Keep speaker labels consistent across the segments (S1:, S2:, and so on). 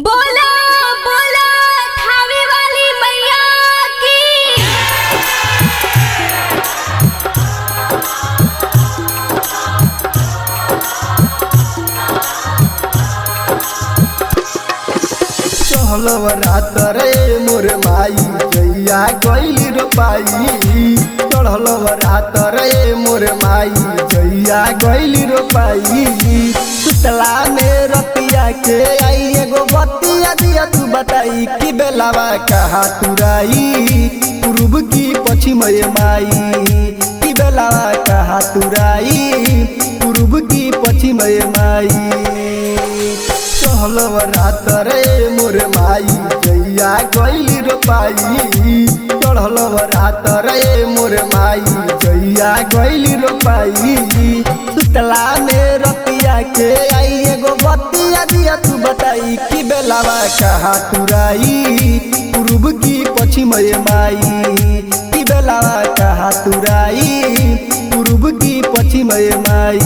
S1: बोला बोला थावे वाली मैया की।
S2: चहलव रात रे मोर माई जइया गइली रोपाई। चढ़लव रात रे मोर माई जइया गइली रोपाई। सुतला में रतिया के आई एगो बतिया दिया तू बताई कि बेलावा कहा तुराई पूर्व की पश्चिम माई। कि बेलावा कहा तुराई पूर्व की पश्चिम माई। चहलव रात रे मोर माई जइया गइली रोपाई। चढ़लव रात रे मोर माई जइया गइली रोपाई। सुतला में रतिया के आई एगो बतिया दिया तू बताई कि बेलावा कहा तुराई पूर्व की पश्चिम माई। कि बेलावा कहा तुराई पूर्व की पश्चिम माई।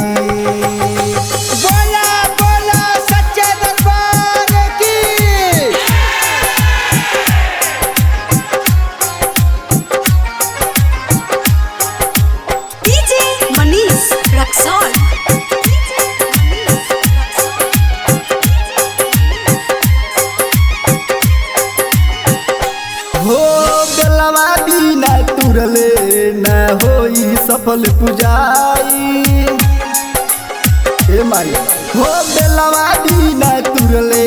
S2: हो बेलवा बिना तुरले न होई सफल पुजाई। ए माई हो बेलवा बिना तुरले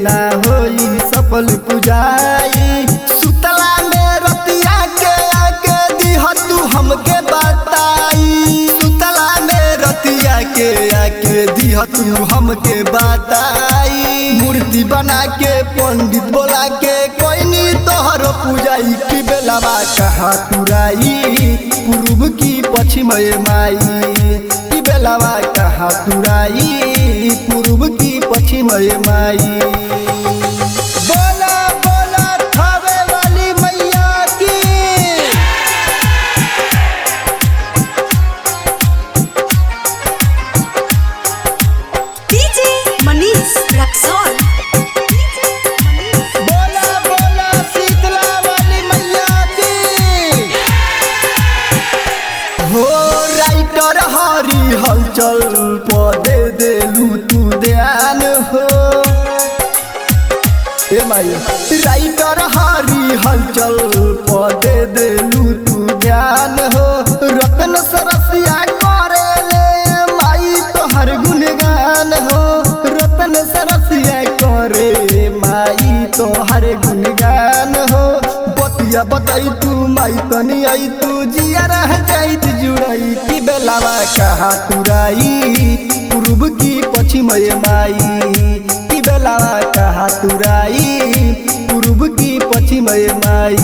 S2: न होई सफल पुजाई। सुतला में रतिया के आके दिह तू हमके बताई। सुतला में रतिया के आके दिह तू हमके बताई। मूर्ति बना के पंडित बोला के कोई नी तोहरो पूजाई। कि बेलावा कहा तुराई पूर्व की पश्चिम माई। कि बेलावा कहा तुराई पूर्व की पश्चिम माई। बोला बोला थावे वाली मैया की।
S1: डीजे मनीष रक्सौल।
S2: हो राइटर हरी हलचल पदे देलू तू ध्यान हो। ए माई राइटर हरी हलचल पदे देलू तू ध्यान हो। रतन सरसिया करे ले माई तोहर गुणगान हो। रतन सरसिया करे माई तोहर गुणगान हो। बतिया बताई तू माई तनी आई तू जिया रह जाई जुड़ाई। कि बेलावा कहा तुराई पूर्व की पश्चिम माई। कि बेलावा कहा तुराई पूर्व की पश्चिम माई।